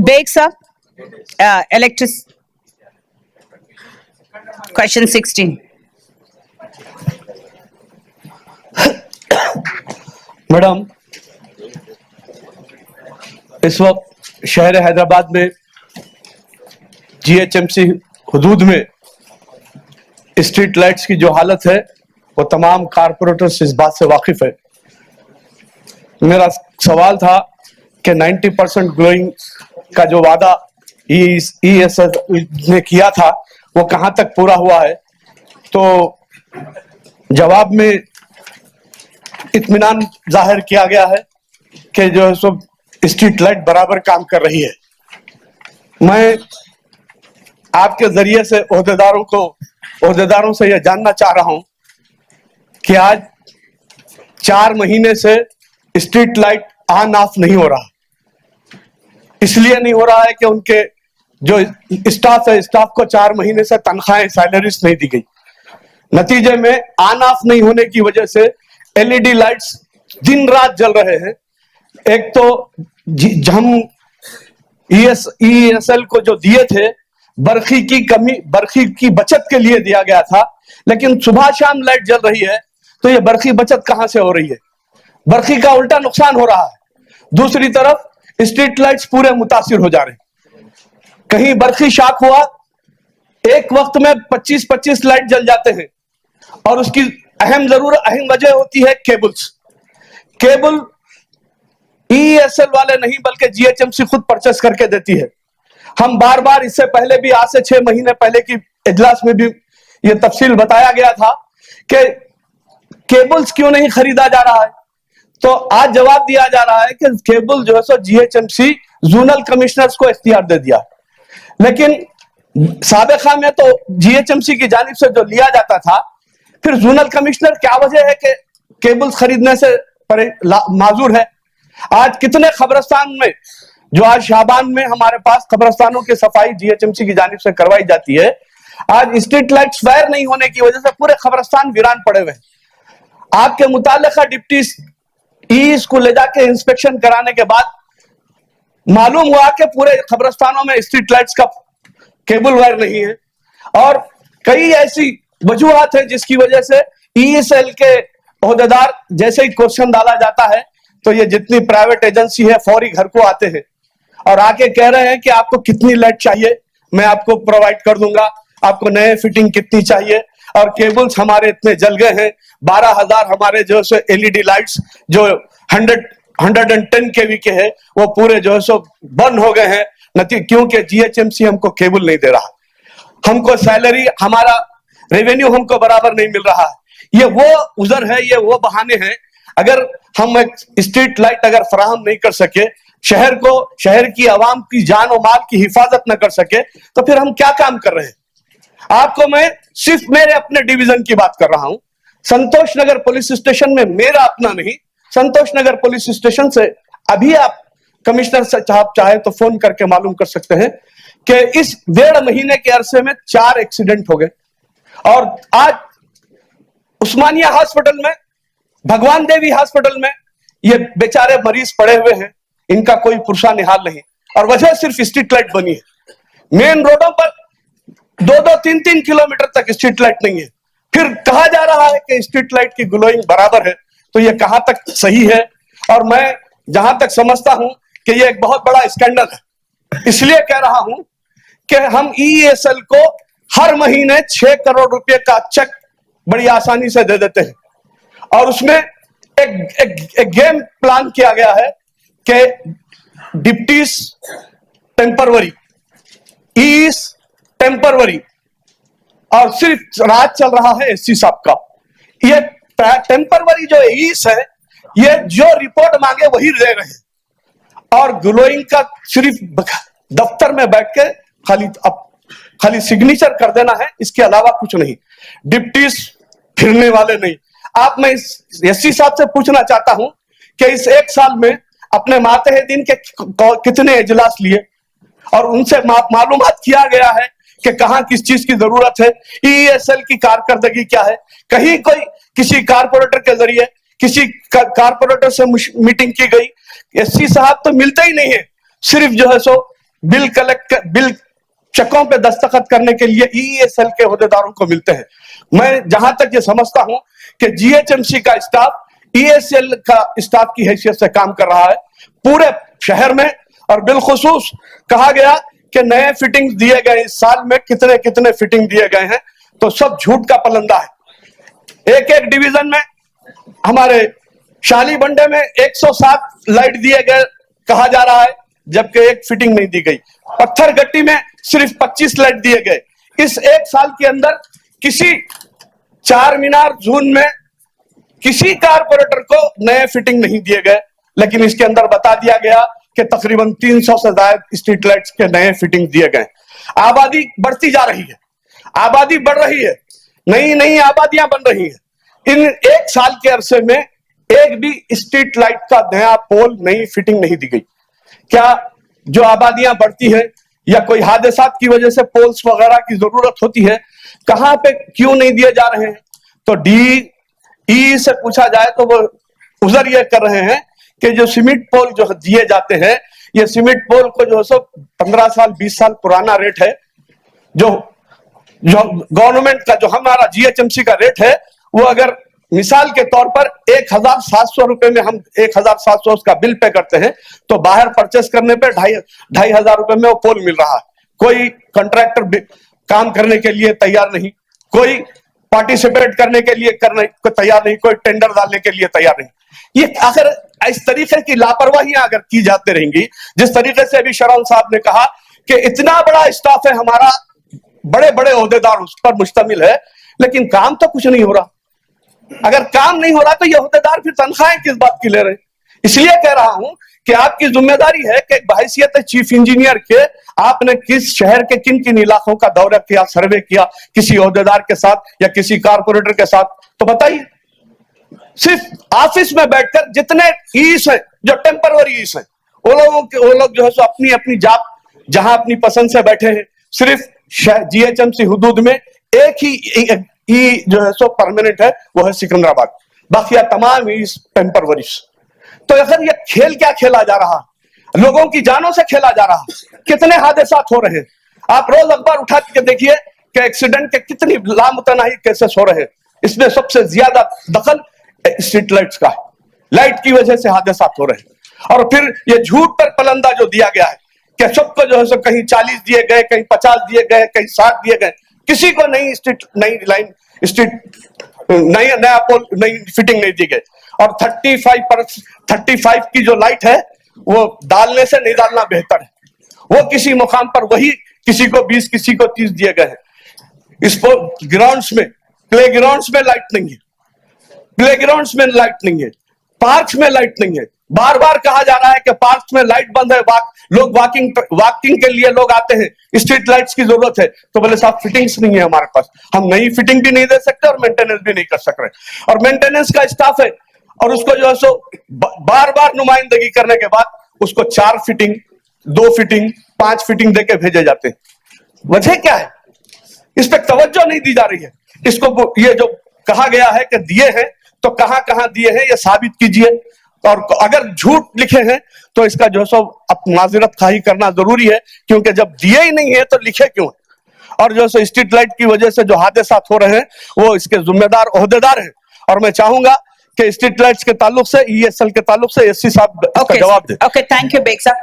Beg, sir. Electricity. Question 16. Madam, इस वक्त शहर हैदराबाद में जीएचएमसी हुदूद में स्ट्रीट लाइट्स की जो हालत है वो तमाम कारपोरेटर्स इस बात से वाकिफ है। मेरा सवाल था कि 90% ग्लोइंग का जो वादा ईएसएल ने किया था वो कहां तक पूरा हुआ है। तो जवाब में इत्मीनान जाहिर किया गया है कि जो है सो स्ट्रीट लाइट बराबर काम कर रही है। मैं आपके जरिए से ओहदेदारों से यह जानना चाह रहा हूं कि आज 4 महीने से स्ट्रीट लाइट ऑन ऑफ नहीं हो रहा। इसलिए नहीं हो रहा है कि उनके जो स्टाफ है, स्टाफ को 4 महीने से तनख्वाहें, सैलरीज नहीं दी गई। नतीजे में ऑन ऑफ नहीं होने की वजह से एलईडी लाइट्स दिन रात जल रहे हैं। एक तो हम ईएसएल को जो दिए थे बरखी की बचत के लिए दिया गया था, लेकिन सुबह शाम लाइट जल रही है तो ये बरखी बचत कहां से हो रही है? बरखी का उल्टा नुकसान हो रहा है। दूसरी तरफ स्ट्रीट लाइट्स पूरे मुतासिर हो जा रहे हैं। कहीं बरखी शाख हुआ, एक वक्त में 25-25 लाइट जल जाते हैं और उसकी अहम वजह होती है केबल ईएसएल वाले नहीं बल्कि जीएचएमसी खुद परचेस करके देती है। हम बार बार, इससे पहले भी, आज से 6 महीने पहले की इजलास में भी यह तफसील बताया गया था कि केबल्स क्यों नहीं खरीदा जा रहा है। तो आज जवाब दिया जा रहा है कि केबल जो है सो जीएचएमसी जोनल कमिश्नर्स को इख्तियार दे दिया। लेकिन साबिका में तो जीएचएमसी की जानिब से जो लिया जाता था, फिर जोनल कमिश्नर क्या वजह है कि केबल्स खरीदने से माजूर है? आज कितने कब्रिस्तान में, जो आज शाबान में हमारे पास कब्रिस्तानों की सफाई जीएचएमसी की जानिब से करवाई जाती है, आज स्ट्रीट लाइट्स फायर नहीं होने की वजह से पूरे कब्रिस्तान वीरान पड़े हुए हैं। आपके मुतालिका डिप्टी ईस को ले जाके इंस्पेक्शन कराने के बाद मालूम हुआ कि पूरे कब्रिस्तानों में स्ट्रीट लाइट्स का केबल वायर नहीं है। और कई ऐसी वजूहात है जिसकी वजह से ईएसएल के ओहदेदार, जैसे ही क्वेश्चन डाला जाता है तो ये जितनी प्राइवेट एजेंसी है फौरी घर को आते हैं और आके कह रहे हैं कि आपको कितनी लाइट चाहिए, मैं आपको प्रोवाइड कर दूंगा, आपको नए फिटिंग कितनी चाहिए। और केबल्स हमारे इतने जल गए हैं, 12,000 हमारे जो है एलईडी लाइट्स जो 110 केवी के है वो पूरे जो है सो बंद हो गए हैं। क्योंकि जीएचएमसी हमको केबल नहीं दे रहा, हमको सैलरी, हमारा रेवेन्यू हमको बराबर नहीं मिल रहा है। ये वो उज़र है, ये वो बहाने हैं। अगर हम एक स्ट्रीट लाइट अगर फराहम नहीं कर सके, शहर की आवाम की जान और माल की हिफाजत न कर सके, तो फिर हम क्या काम कर रहे हैं? आपको मैं सिर्फ मेरे अपने डिवीजन की बात कर रहा हूं। संतोष नगर पुलिस स्टेशन में, मेरा अपना नहीं, संतोष नगर पुलिस स्टेशन से अभी आप कमिश्नर साहब चाहे तो फोन करके मालूम कर सकते हैं कि इस 1.5 महीने के अरसे में 4 एक्सीडेंट हो गए। और आज उस्मानिया हॉस्पिटल में, भगवान देवी हॉस्पिटल में ये बेचारे मरीज पड़े हुए हैं, इनका कोई पुरसा निहाल नहीं, और वजह सिर्फ स्ट्रीट लाइट बनी है। मेन रोडों पर 2-2, 3-3 किलोमीटर तक स्ट्रीट लाइट नहीं है। फिर कहा जा रहा है कि स्ट्रीट लाइट की ग्लोइंग बराबर है, तो ये कहां तक सही है? और मैं जहां तक समझता हूं कि ये एक बहुत बड़ा स्कैंडल है। इसलिए कह रहा हूं कि हम ईएसएल को हर महीने 6 करोड़ रुपए का चेक बड़ी आसानी से दे देते हैं और उसमें एक गेम प्लान किया गया है कि डिप्टीज टेम्परवरी, ईस टेम्परवरी, और सिर्फ राज चल रहा है एससी साहब का। ये टेम्परवरी जो ईस है, ये जो रिपोर्ट मांगे वही दे रहे हैं और ग्लोइंग का सिर्फ दफ्तर में बैठ के खाली सिग्नेचर कर देना है, इसके अलावा कुछ नहीं। डिप्टीज फिरने वाले नहीं। आप, मैं एससी साहब से पूछना चाहता हूं कि इस 1 साल में अपने मातहतीन के कितने इजलास लिए और उनसे मालूमात किया गया है कि कहां किस चीज की जरूरत है, ईएसएल की कारकर्दगी क्या है। कहीं कोई किसी कारपोरेटर के जरिए किसी कारपोरेटर से मीटिंग की गई, एससी साहब तो मिलते ही नहीं है। सिर्फ जो है सो बिल चेकों पे दस्तखत करने के लिए ईएसएल के ओहदेदारों को मिलते हैं। मैं जहां तक ये समझता हूं कि जीएचएमसी का स्टाफ ईएसएल का स्टाफ की हैसियत से काम कर रहा है पूरे शहर में, और बिलखुसूस कहा गया कि नए फिटिंग दिए गए, इस साल में कितने कितने फिटिंग दिए गए हैं, तो सब झूठ का पलंदा है। एक एक डिवीजन में हमारे शाली बंडे में 107 लाइट दिए गए कहा जा रहा है, जबकि एक फिटिंग नहीं दी गई। पत्थर गट्टी में सिर्फ 25 लाइट दिए गए। इस एक साल के अंदर किसी चार मीनार जोन में किसी कारपोरेटर को नए फिटिंग नहीं दिए गए, लेकिन इसके अंदर बता दिया गया कि तकरीबन 300 से ज्यादा स्ट्रीट लाइट्स के नए फिटिंग दिए गए। आबादी बढ़ती जा रही है, आबादी बढ़ रही है, नई नई आबादियां बन रही है। इन एक साल के अरसे में एक भी स्ट्रीट लाइट का नया पोल नई फिटिंग नहीं दी गई। क्या जो आबादियां बढ़ती है या कोई हादसात की वजह से पोल्स वगैरह की जरूरत होती है, कहां पे क्यों नहीं दिए जा रहे हैं? तो DE से पूछा जाए तो वो उजर ये कर रहे हैं कि जो सीमेंट पोल जो दिए जाते हैं, ये सीमेंट पोल को जो है 15 साल 20 साल पुराना रेट है। जो गवर्नमेंट का जो हमारा जीएचएमसी का रेट है, वो अगर मिसाल के तौर पर 1,700 रुपए में हम 1,700 उसका बिल पे करते हैं, तो बाहर परचेस करने पे 2,500 रुपए में वो पोल मिल रहा है। कोई कॉन्ट्रैक्टर काम करने के लिए तैयार नहीं, कोई पार्टिसिपेट करने के लिए तैयार नहीं, कोई टेंडर डालने के लिए तैयार नहीं। ये अगर इस तरीके की लापरवाहियां अगर की जाती रहेंगी, जिस तरीके से अभी शरण साहब ने कहा कि इतना बड़ा स्टाफ है हमारा, बड़े बड़े ओहदेदार उस पर मुश्तमिल है, लेकिन काम तो कुछ नहीं हो रहा। अगर काम नहीं हो रहा तो ये ओहदेदार फिर तनख्वाहें किस बात की ले रहे हैं? इसलिए कह रहा हूं कि आपकी जिम्मेदारी है कि बहैसियत चीफ इंजीनियर के आपने किस शहर के किन किन इलाकों का दौरा किया, सर्वे किया किसी ओहदेदार के साथ या किसी कारपोरेटर के साथ, तो बताइए। सिर्फ ऑफिस में बैठकर जितने ईस है, जो टेम्पररी ईस है, वो लोग जो है सो अपनी अपनी जहां अपनी पसंद से बैठे हैं। सिर्फ जीएचएमसी हुदूद में एक ही जो है सो परमानेंट है, वो है सिकंदराबाद, बाकी तमाम ईस टेम्पररी। तो अगर ये खेल क्या खेला जा रहा, लोगों की जानों से खेला जा रहा, कितने हादसात हो रहे हैं। आप रोज अखबार उठा के देखिए कि एक्सीडेंट के कितनी लामुतनाही केसेस हो रहे हैं। इसमें सबसे ज्यादा दखल स्ट्रीट लाइट्स का है, लाइट की वजह से हादसात हो रहे हैं। और फिर ये झूठ पर पलंदा जो दिया गया है कि सबको जो है सो कहीं 40 दिए गए, कहीं 50 दिए गए, कहीं 60 दिए गए, किसी को नई नया पोल नई फिटिंग नहीं दी गई। और 35 की जो लाइट है वो डालने से नहीं डालना बेहतर है। वो किसी मुकाम पर वही किसी को 20 किसी को 30 दिए गए हैं। स्पोर्ट ग्राउंड्स में, प्ले ग्राउंड्स में लाइट नहीं है, प्ले ग्राउंड्स में लाइट नहीं है, पार्क्स में लाइट नहीं है। बार बार कहा जा रहा है कि पार्क्स में लाइट बंद है, लोग वॉकिंग के लिए लोग आते हैं, स्ट्रीट लाइट्स की जरूरत है। तो बोले साहब फिटिंग्स नहीं है हमारे पास, हम नई फिटिंग भी नहीं दे सकते और मेंटेनेंस भी नहीं कर सक रहे। और मेंटेनेंस का स्टाफ है और उसको जो है सो बार बार नुमाइंदगी करने के बाद उसको 4 फिटिंग, 2 फिटिंग, 5 फिटिंग देके भेजे जाते हैं। वजह क्या है? इस पर तवज्जो नहीं दी जा रही है। इसको ये जो कहा गया है कि दिए हैं, तो कहां कहां दिए हैं ये साबित कीजिए। और अगर झूठ लिखे हैं तो इसका जो सो अब माजरत खाही करना जरूरी है, क्योंकि जब दिए ही नहीं है तो लिखे क्यों? और जो सो स्ट्रीट लाइट की वजह से जो हादसात हो रहे हैं वो इसके जिम्मेदार ओहदेदार हैं। और मैं चाहूंगा कि स्ट्रीट लाइट्स के ताल्लुक से, ईएसएल के ताल्लुक से एससी साहब इसका जवाब दे। ओके, थैंक यू बेग साहब।